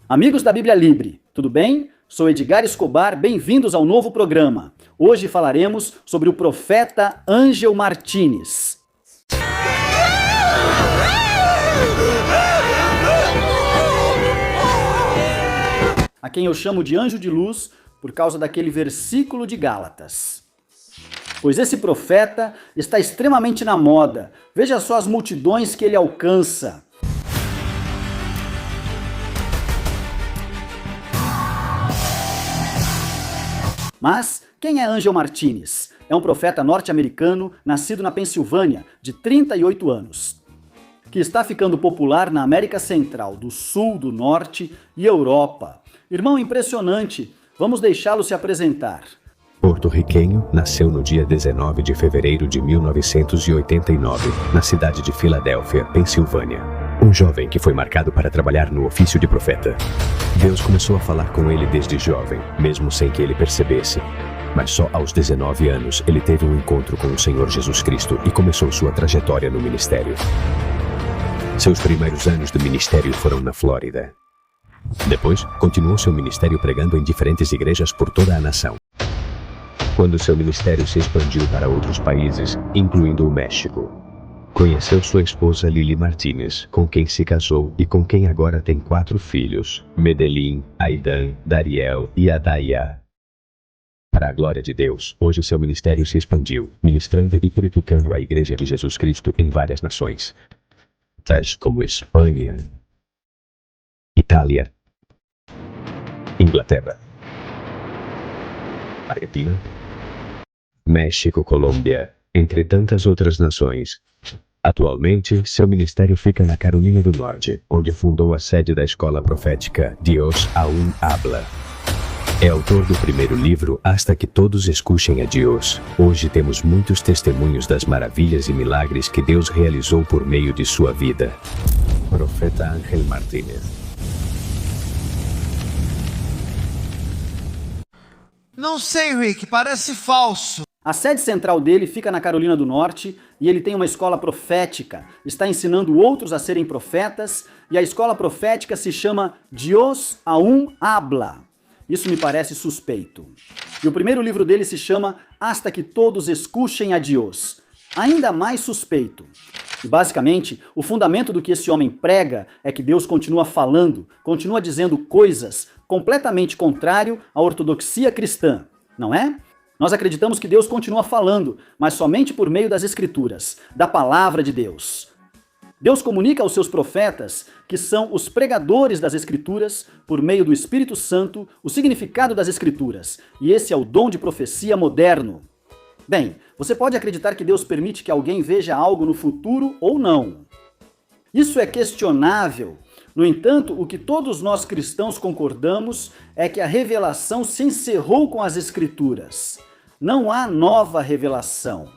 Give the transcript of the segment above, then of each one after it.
Amigos da Bíblia Libre, tudo bem? Sou Edgar Escobar, bem-vindos ao novo programa. Hoje falaremos sobre o profeta Ángel Martínez. A quem eu chamo de anjo de luz por causa daquele versículo de Gálatas. Pois esse profeta está extremamente na moda. Veja só as multidões que ele alcança. Mas quem é Ángel Martínez? É um profeta norte-americano nascido na Pensilvânia, de 38 anos, que está ficando popular na América Central, do Sul, do Norte e Europa. Irmão impressionante, vamos deixá-lo se apresentar. Porto-riquenho, nasceu no dia 19 de fevereiro de 1989, na cidade de Filadélfia, Pensilvânia. Um jovem que foi marcado para trabalhar no ofício de profeta. Deus começou a falar com ele desde jovem, mesmo sem que ele percebesse. Mas só aos 19 anos ele teve um encontro com o Senhor Jesus Cristo e começou sua trajetória no ministério. Seus primeiros anos de ministério foram na Flórida. Depois, continuou seu ministério pregando em diferentes igrejas por toda a nação. Quando seu ministério se expandiu para outros países, incluindo o México, conheceu sua esposa Lily Martínez, com quem se casou e com quem agora tem 4 filhos, Medellín, Aidan, Dariel e Adaia. Para a glória de Deus, hoje seu ministério se expandiu, ministrando e purificando a Igreja de Jesus Cristo em várias nações, tais como Espanha, Itália, Inglaterra, Argentina, México, Colômbia, entre tantas outras nações. Atualmente, seu ministério fica na Carolina do Norte, onde fundou a sede da escola profética Dios Aún Habla. É autor do primeiro livro Hasta que Todos Escuchem a Dios. Hoje temos muitos testemunhos das maravilhas e milagres que Deus realizou por meio de sua vida. Profeta Ángel Martínez. Não sei, Rick, parece falso. A sede central dele fica na Carolina do Norte e ele tem uma escola profética. Está ensinando outros a serem profetas e a escola profética se chama Dios Aún Habla. Isso me parece suspeito. E o primeiro livro dele se chama Hasta que Todos Escuchem a Dios. Ainda mais suspeito. E basicamente, o fundamento do que esse homem prega é que Deus continua falando, continua dizendo coisas completamente contrário à ortodoxia cristã, não é? Nós acreditamos que Deus continua falando, mas somente por meio das Escrituras, da palavra de Deus. Deus comunica aos seus profetas, que são os pregadores das Escrituras, por meio do Espírito Santo, o significado das Escrituras. E esse é o dom de profecia moderno. Bem, você pode acreditar que Deus permite que alguém veja algo no futuro ou não. Isso é questionável. No entanto, o que todos nós cristãos concordamos é que a revelação se encerrou com as Escrituras. Não há nova revelação.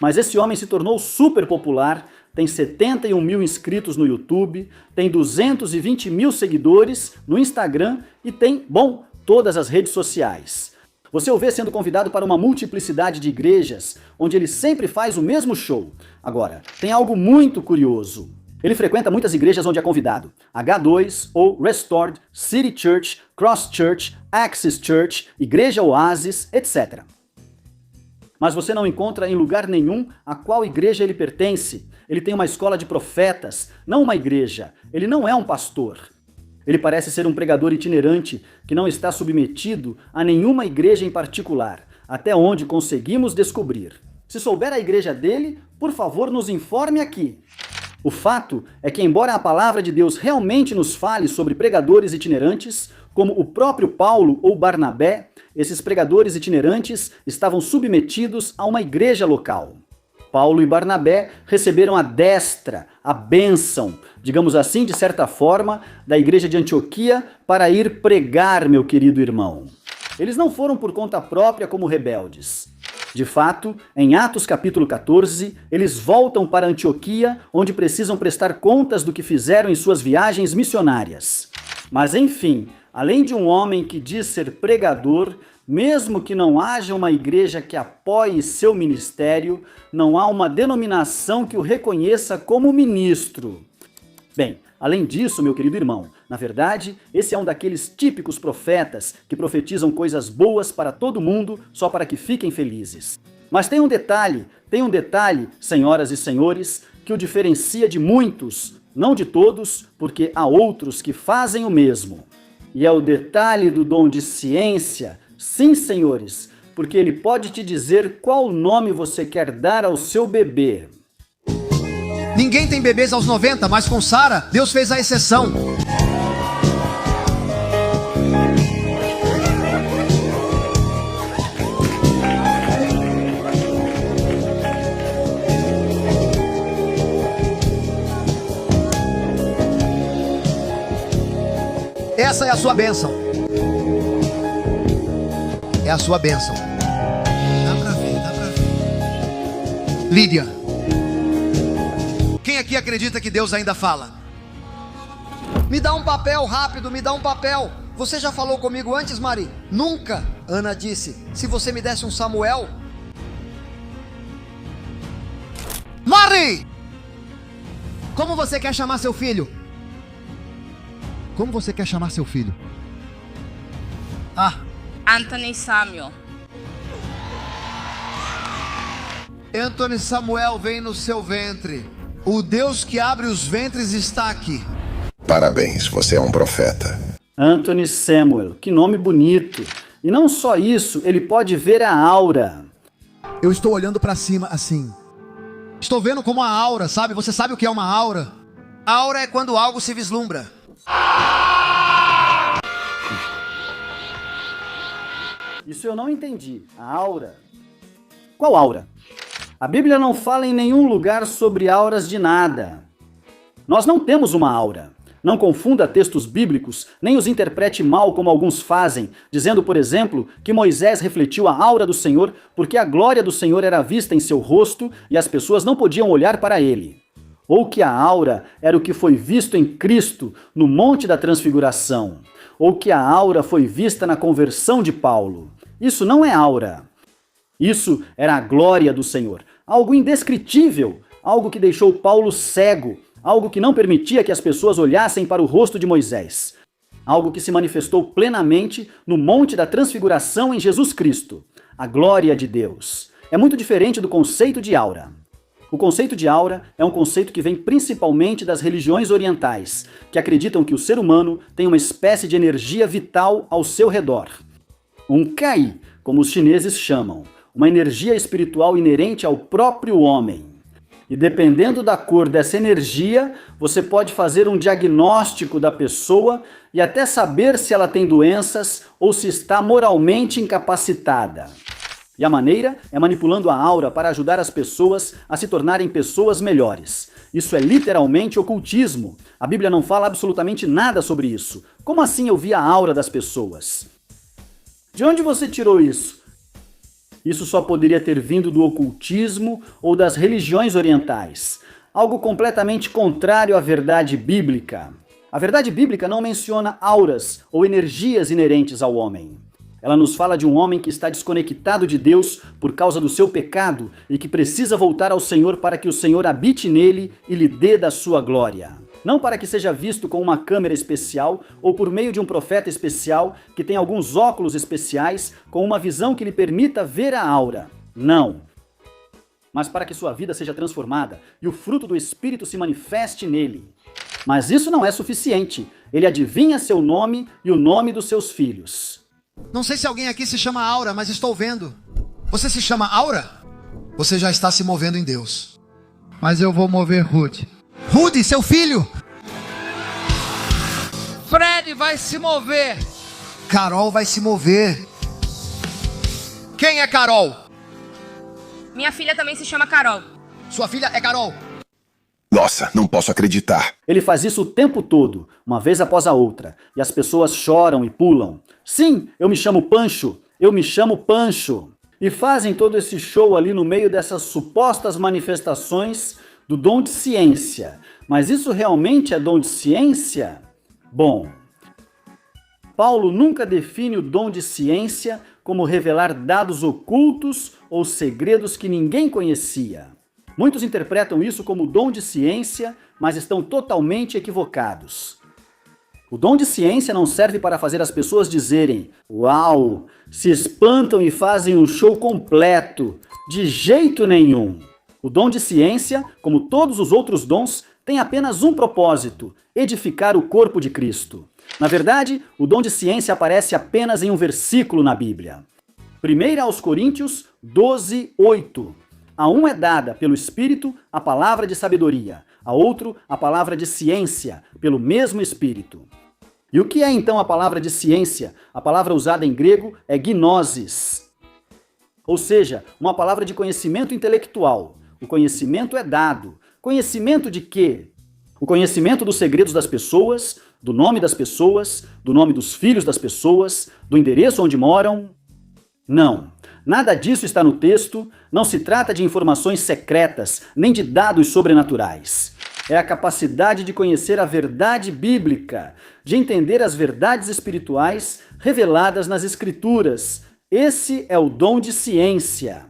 Mas esse homem se tornou super popular, tem 71 mil inscritos no YouTube, tem 220 mil seguidores no Instagram e tem, bom, todas as redes sociais. Você o vê sendo convidado para uma multiplicidade de igrejas, onde ele sempre faz o mesmo show. Agora, tem algo muito curioso. Ele frequenta muitas igrejas onde é convidado. H2 ou Restored, City Church, Cross Church, Access Church, Igreja Oasis, etc. Mas você não encontra em lugar nenhum a qual igreja ele pertence. Ele tem uma escola de profetas, não uma igreja. Ele não é um pastor. Ele parece ser um pregador itinerante que não está submetido a nenhuma igreja em particular, até onde conseguimos descobrir. Se souber a igreja dele, por favor, nos informe aqui. O fato é que, embora a palavra de Deus realmente nos fale sobre pregadores itinerantes, como o próprio Paulo ou Barnabé, esses pregadores itinerantes estavam submetidos a uma igreja local. Paulo e Barnabé receberam a destra, a bênção, digamos assim, de certa forma, da igreja de Antioquia para ir pregar, meu querido irmão. Eles não foram por conta própria como rebeldes. De fato, em Atos capítulo 14, eles voltam para Antioquia, onde precisam prestar contas do que fizeram em suas viagens missionárias. Mas enfim, além de um homem que diz ser pregador, mesmo que não haja uma igreja que apoie seu ministério, não há uma denominação que o reconheça como ministro. Bem, além disso, meu querido irmão, Na verdade, esse é um daqueles típicos profetas que profetizam coisas boas para todo mundo só para que fiquem felizes. Mas tem um detalhe, senhoras e senhores, que o diferencia de muitos, não de todos, porque há outros que fazem o mesmo. E é o detalhe do dom de ciência, sim, senhores, porque ele pode te dizer qual nome você quer dar ao seu bebê. Ninguém tem bebês aos 90, mas com Sara, Deus fez a exceção. Essa é a sua bênção. É a sua bênção. Dá pra ver. Lídia. Quem aqui acredita que Deus ainda fala? Me dá um papel rápido, me dá um papel. Você já falou comigo antes, Mari? Nunca. Ana disse, se você me desse um Samuel. Mari! Como você quer chamar seu filho? Como você quer chamar seu filho? Anthony Samuel. Anthony Samuel vem no seu ventre. O Deus que abre os ventres está aqui. Parabéns, você é um profeta. Anthony Samuel, que nome bonito. E não só isso, ele pode ver a aura. Eu estou olhando para cima assim. Estou vendo como a aura, sabe? Você sabe o que é uma aura? A aura é quando algo se vislumbra. Isso eu não entendi. A aura? Qual aura? A Bíblia não fala em nenhum lugar sobre auras de nada. Nós não temos uma aura. Não confunda textos bíblicos, nem os interprete mal como alguns fazem, dizendo, por exemplo, que Moisés refletiu a aura do Senhor porque a glória do Senhor era vista em seu rosto e as pessoas não podiam olhar para ele. Ou que a aura era o que foi visto em Cristo no Monte da Transfiguração. Ou que a aura foi vista na conversão de Paulo. Isso não é aura. Isso era a glória do Senhor. Algo indescritível, algo que deixou Paulo cego, algo que não permitia que as pessoas olhassem para o rosto de Moisés. Algo que se manifestou plenamente no Monte da Transfiguração em Jesus Cristo. A glória de Deus. É muito diferente do conceito de aura. O conceito de aura é um conceito que vem principalmente das religiões orientais, que acreditam que o ser humano tem uma espécie de energia vital ao seu redor. Um Kai, como os chineses chamam, uma energia espiritual inerente ao próprio homem. E dependendo da cor dessa energia, você pode fazer um diagnóstico da pessoa e até saber se ela tem doenças ou se está moralmente incapacitada. E a maneira é manipulando a aura para ajudar as pessoas a se tornarem pessoas melhores. Isso é literalmente ocultismo. A Bíblia não fala absolutamente nada sobre isso. Como assim eu vi a aura das pessoas? De onde você tirou isso? Isso só poderia ter vindo do ocultismo ou das religiões orientais. Algo completamente contrário à verdade bíblica. A verdade bíblica não menciona auras ou energias inerentes ao homem. Ela nos fala de um homem que está desconectado de Deus por causa do seu pecado e que precisa voltar ao Senhor para que o Senhor habite nele e lhe dê da sua glória. Não para que seja visto com uma câmera especial ou por meio de um profeta especial que tem alguns óculos especiais com uma visão que lhe permita ver a aura. Não. Mas para que sua vida seja transformada e o fruto do Espírito se manifeste nele. Mas isso não é suficiente. Ele adivinha seu nome e o nome dos seus filhos. Não sei se alguém aqui se chama Aura, mas estou vendo. Você se chama Aura? Você já está se movendo em Deus. Mas eu vou mover Rude. Rude, seu filho! Fred vai se mover. Carol vai se mover. Quem é Carol? Minha filha também se chama Carol. Sua filha é Carol. Nossa, não posso acreditar. Ele faz isso o tempo todo, uma vez após a outra, e as pessoas choram e pulam. Sim, eu me chamo Pancho, eu me chamo Pancho. E fazem todo esse show ali no meio dessas supostas manifestações do dom de ciência. Mas isso realmente é dom de ciência? Bom, Paulo nunca define o dom de ciência como revelar dados ocultos ou segredos que ninguém conhecia. Muitos interpretam isso como dom de ciência, mas estão totalmente equivocados. O dom de ciência não serve para fazer as pessoas dizerem: "Uau!", se espantam e fazem um show completo. De jeito nenhum. O dom de ciência, como todos os outros dons, tem apenas um propósito: edificar o corpo de Cristo. Na verdade, o dom de ciência aparece apenas em um versículo na Bíblia. 1 aos Coríntios 12:8. A um é dada pelo Espírito a palavra de sabedoria, a outro a palavra de ciência, pelo mesmo Espírito. E o que é então a palavra de ciência? A palavra usada em grego é gnosis, ou seja, uma palavra de conhecimento intelectual. O conhecimento é dado. Conhecimento de quê? O conhecimento dos segredos das pessoas, do nome das pessoas, do nome dos filhos das pessoas, do endereço onde moram? Não. Nada disso está no texto, não se trata de informações secretas, nem de dados sobrenaturais. É a capacidade de conhecer a verdade bíblica, de entender as verdades espirituais reveladas nas Escrituras. Esse é o dom de ciência.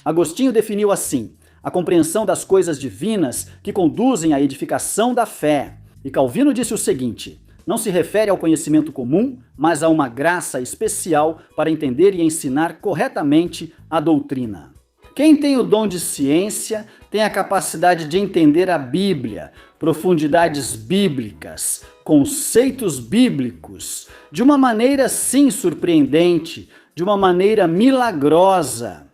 Agostinho definiu assim: a compreensão das coisas divinas que conduzem à edificação da fé. E Calvino disse o seguinte: não se refere ao conhecimento comum, mas a uma graça especial para entender e ensinar corretamente a doutrina. Quem tem o dom de ciência tem a capacidade de entender a Bíblia, profundidades bíblicas, conceitos bíblicos, de uma maneira sim surpreendente, de uma maneira milagrosa.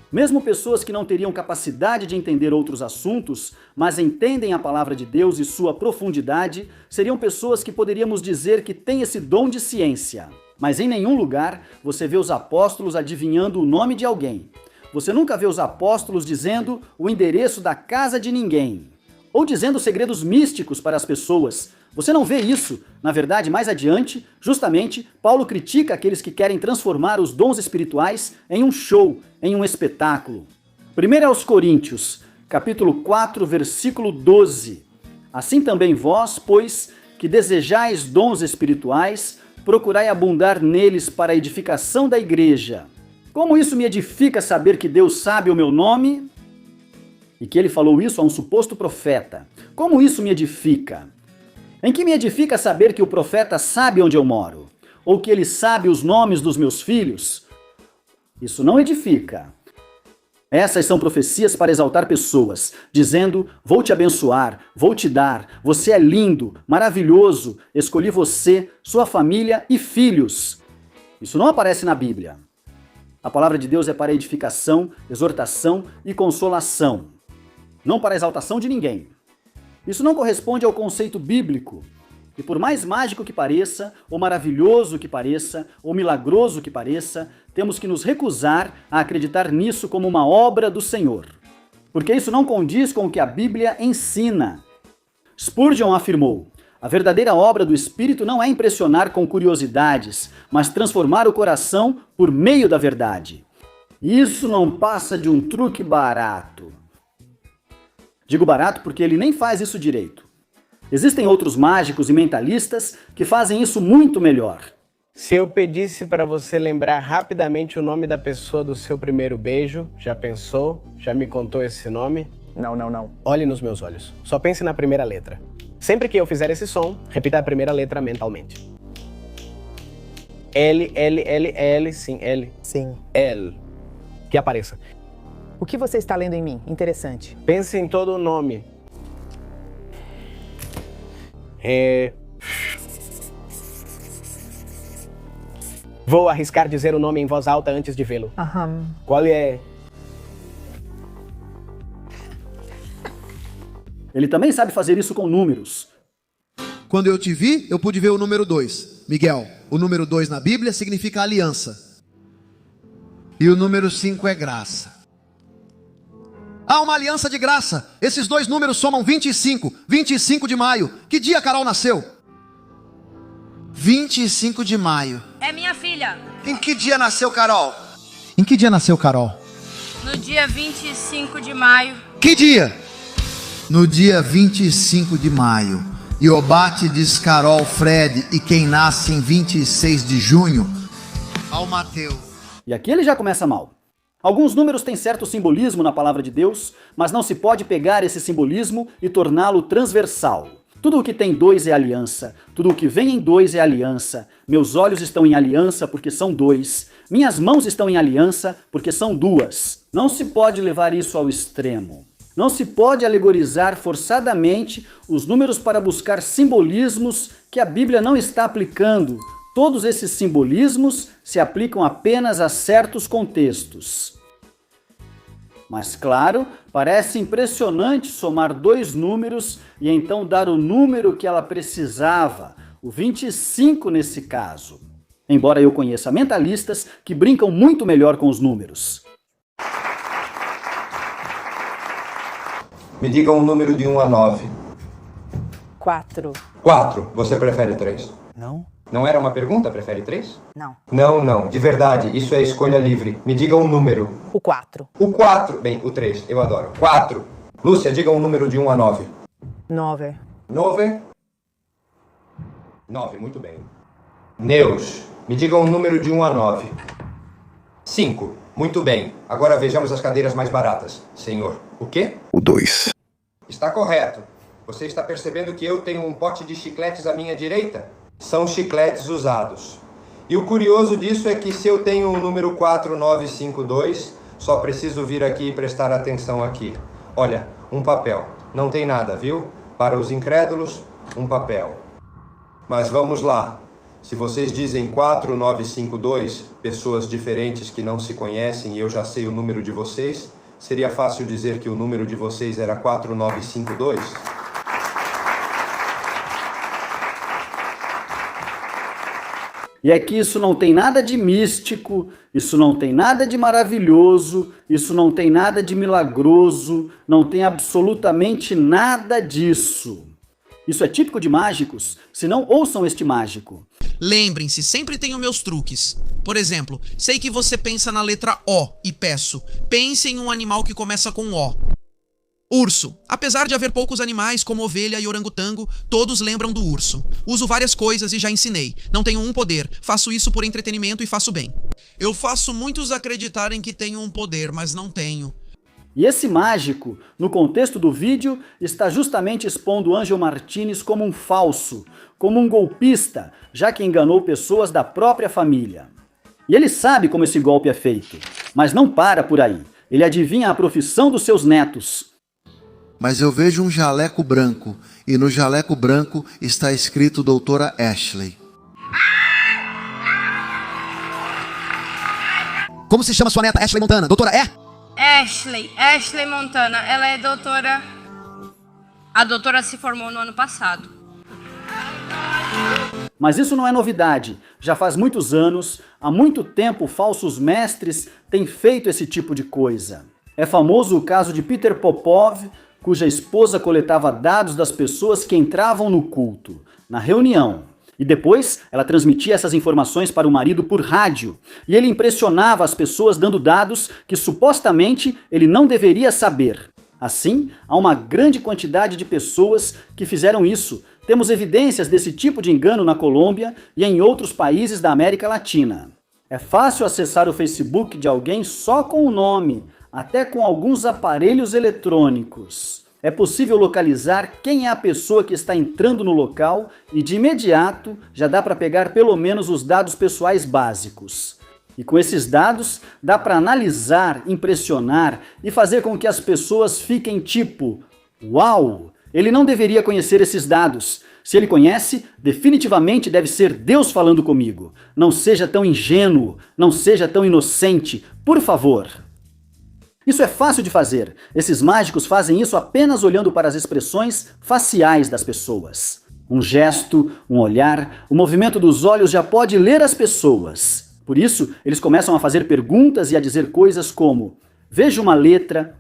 Mesmo pessoas que não teriam capacidade de entender outros assuntos, mas entendem a palavra de Deus e sua profundidade, seriam pessoas que poderíamos dizer que têm esse dom de ciência. Mas em nenhum lugar você vê os apóstolos adivinhando o nome de alguém. Você nunca vê os apóstolos dizendo o endereço da casa de ninguém, ou dizendo segredos místicos para as pessoas. Você não vê isso. Na verdade, mais adiante, justamente, Paulo critica aqueles que querem transformar os dons espirituais em um show, em um espetáculo. 1 aos Coríntios, capítulo 4, versículo 12. Assim também vós, pois, que desejais dons espirituais, procurai abundar neles para a edificação da igreja. Como isso me edifica saber que Deus sabe o meu nome? E que ele falou isso a um suposto profeta. Como isso me edifica? Em que me edifica saber que o profeta sabe onde eu moro? Ou que ele sabe os nomes dos meus filhos? Isso não edifica. Essas são profecias para exaltar pessoas, dizendo: vou te abençoar, vou te dar, você é lindo, maravilhoso, escolhi você, sua família e filhos. Isso não aparece na Bíblia. A palavra de Deus é para edificação, exortação e consolação, não para a exaltação de ninguém. Isso não corresponde ao conceito bíblico. E por mais mágico que pareça, ou maravilhoso que pareça, ou milagroso que pareça, temos que nos recusar a acreditar nisso como uma obra do Senhor. Porque isso não condiz com o que a Bíblia ensina. Spurgeon afirmou: a verdadeira obra do Espírito não é impressionar com curiosidades, mas transformar o coração por meio da verdade. Isso não passa de um truque barato. Digo barato porque ele nem faz isso direito. Existem outros mágicos e mentalistas que fazem isso muito melhor. Se eu pedisse para você lembrar rapidamente o nome da pessoa do seu primeiro beijo, já pensou? Já me contou esse nome? Não. Olhe nos meus olhos. Só pense na primeira letra. Sempre que eu fizer esse som, repita a primeira letra mentalmente. L, sim, L. Sim. L. Que apareça. O que você está lendo em mim? Interessante. Pense em todo o nome. Vou arriscar dizer o nome em voz alta antes de vê-lo. Aham. Qual é? Ele também sabe fazer isso com números. Quando eu te vi, eu pude ver o número 2. Miguel, o número 2 na Bíblia significa aliança. E o número 5 é graça. Há uma aliança de graça. Esses dois números somam 25. 25 de maio. Que dia a Carol nasceu? 25 de maio. É minha filha. Em que dia nasceu Carol? Em que dia nasceu Carol? No dia 25 de maio. Que dia? No dia 25 de maio. Iobate diz Carol Fred. E quem nasce em 26 de junho? Ao Mateus. E aqui ele já começa mal. Alguns números têm certo simbolismo na palavra de Deus, mas não se pode pegar esse simbolismo e torná-lo transversal. Tudo o que tem dois é aliança. Tudo o que vem em dois é aliança. Meus olhos estão em aliança porque são dois. Minhas mãos estão em aliança porque são duas. Não se pode levar isso ao extremo. Não se pode alegorizar forçadamente os números para buscar simbolismos que a Bíblia não está aplicando. Todos esses simbolismos se aplicam apenas a certos contextos. Mas claro, parece impressionante somar dois números e então dar o número que ela precisava, o 25 nesse caso. Embora eu conheça mentalistas que brincam muito melhor com os números. Me diga um número de 1 a 9. 4. 4. Você prefere 3? Não. Não era uma pergunta? Prefere 3? Não. Não. De verdade, isso é escolha livre. Me diga um número. O 4. O 4. Bem, o 3. Eu adoro. 4. Lúcia, diga um número de 1 a 9. 9. 9. 9, muito bem. Neus, me diga um número de 1 a 9. 5. Muito bem. Agora vejamos as cadeiras mais baratas. Senhor, o quê? O 2. Está correto. Você está percebendo que eu tenho um pote de chicletes à minha direita? São chicletes usados. E o curioso disso é que se eu tenho o número 4952, só preciso vir aqui e prestar atenção aqui. Olha, um papel. Não tem nada, viu? Para os incrédulos, um papel. Mas vamos lá. Se vocês dizem 4952, pessoas diferentes que não se conhecem e eu já sei o número de vocês, seria fácil dizer que o número de vocês era 4952? E é que isso não tem nada de místico, isso não tem nada de maravilhoso, isso não tem nada de milagroso, não tem absolutamente nada disso. Isso é típico de mágicos, se não ouçam este mágico. Lembrem-se, sempre tenho meus truques. Por exemplo, sei que você pensa na letra O e peço, pense em um animal que começa com O. Urso. Apesar de haver poucos animais, como ovelha e orangotango, todos lembram do urso. Uso várias coisas e já ensinei. Não tenho um poder. Faço isso por entretenimento e faço bem. Eu faço muitos acreditarem que tenho um poder, mas não tenho. E esse mágico, no contexto do vídeo, está justamente expondo Ângelo Martins como um falso, como um golpista, já que enganou pessoas da própria família. E ele sabe como esse golpe é feito, mas não para por aí. Ele adivinha a profissão dos seus netos. Mas eu vejo um jaleco branco, e no jaleco branco está escrito doutora Ashley. Como se chama sua neta Ashley Montana? Doutora Ashley Montana. Ela é doutora. A doutora se formou no ano passado. Mas isso não é novidade. Já faz muitos anos, há muito tempo, falsos mestres têm feito esse tipo de coisa. É famoso o caso de Peter Popov, cuja esposa coletava dados das pessoas que entravam no culto, na reunião. E depois ela transmitia essas informações para o marido por rádio. E ele impressionava as pessoas dando dados que supostamente ele não deveria saber. Assim, há uma grande quantidade de pessoas que fizeram isso. Temos evidências desse tipo de engano na Colômbia e em outros países da América Latina. É fácil acessar o Facebook de alguém só com o nome, até com alguns aparelhos eletrônicos. É possível localizar quem é a pessoa que está entrando no local e de imediato já dá para pegar pelo menos os dados pessoais básicos. E com esses dados dá para analisar, impressionar e fazer com que as pessoas fiquem tipo: uau, ele não deveria conhecer esses dados. Se ele conhece, definitivamente deve ser Deus falando comigo. Não seja tão ingênuo, não seja tão inocente, por favor. Isso é fácil de fazer. Esses mágicos fazem isso apenas olhando para as expressões faciais das pessoas. Um gesto, um olhar, o movimento dos olhos já pode ler as pessoas. Por isso, eles começam a fazer perguntas e a dizer coisas como: veja uma letra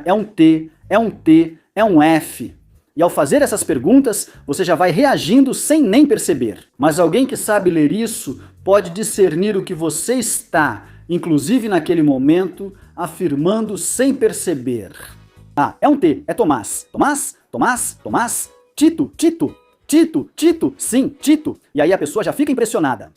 é um T, é um T, é um F. E ao fazer essas perguntas, você já vai reagindo sem nem perceber. Mas alguém que sabe ler isso pode discernir o que você está, inclusive naquele momento, afirmando sem perceber. Ah, é um T, é Tomás. Tomás. Tito. Sim, Tito. E aí a pessoa já fica impressionada.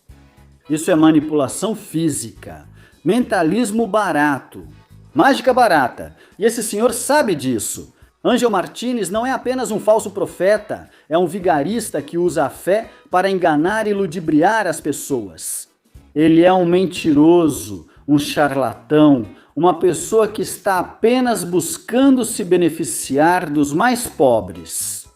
Isso é manipulação física, mentalismo barato, mágica barata. E esse senhor sabe disso. Ângel Martins não é apenas um falso profeta, é um vigarista que usa a fé para enganar e ludibriar as pessoas. Ele é um mentiroso, um charlatão, uma pessoa que está apenas buscando se beneficiar dos mais pobres.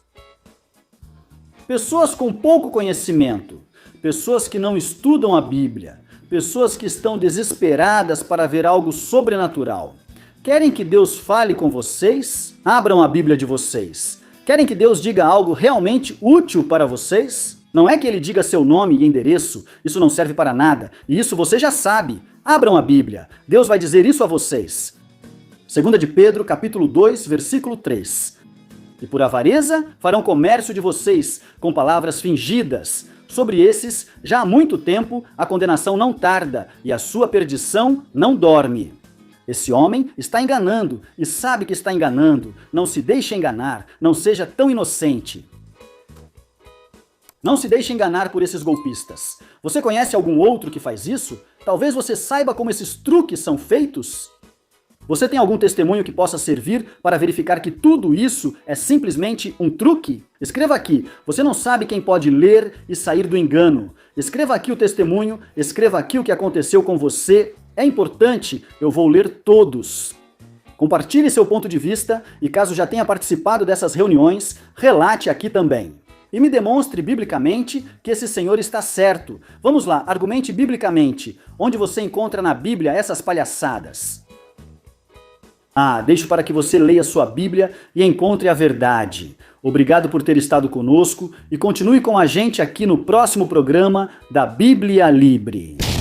Pessoas com pouco conhecimento, pessoas que não estudam a Bíblia, pessoas que estão desesperadas para ver algo sobrenatural. Querem que Deus fale com vocês? Abram a Bíblia de vocês. Querem que Deus diga algo realmente útil para vocês? Não é que ele diga seu nome e endereço, isso não serve para nada, e isso você já sabe. Abram a Bíblia, Deus vai dizer isso a vocês. 2 de Pedro, capítulo 2, versículo 3. E por avareza farão comércio de vocês com palavras fingidas. Sobre esses, já há muito tempo, a condenação não tarda e a sua perdição não dorme. Esse homem está enganando e sabe que está enganando. Não se deixe enganar, não seja tão inocente. Não se deixe enganar por esses golpistas. Você conhece algum outro que faz isso? Talvez você saiba como esses truques são feitos? Você tem algum testemunho que possa servir para verificar que tudo isso é simplesmente um truque? Escreva aqui. Você não sabe quem pode ler e sair do engano. Escreva aqui o testemunho, escreva aqui o que aconteceu com você. É importante, eu vou ler todos. Compartilhe seu ponto de vista e, caso já tenha participado dessas reuniões, relate aqui também. E me demonstre biblicamente que esse senhor está certo. Vamos lá, argumente biblicamente. Onde você encontra na Bíblia essas palhaçadas? Deixo para que você leia sua Bíblia e encontre a verdade. Obrigado por ter estado conosco e continue com a gente aqui no próximo programa da Bíblia Libre.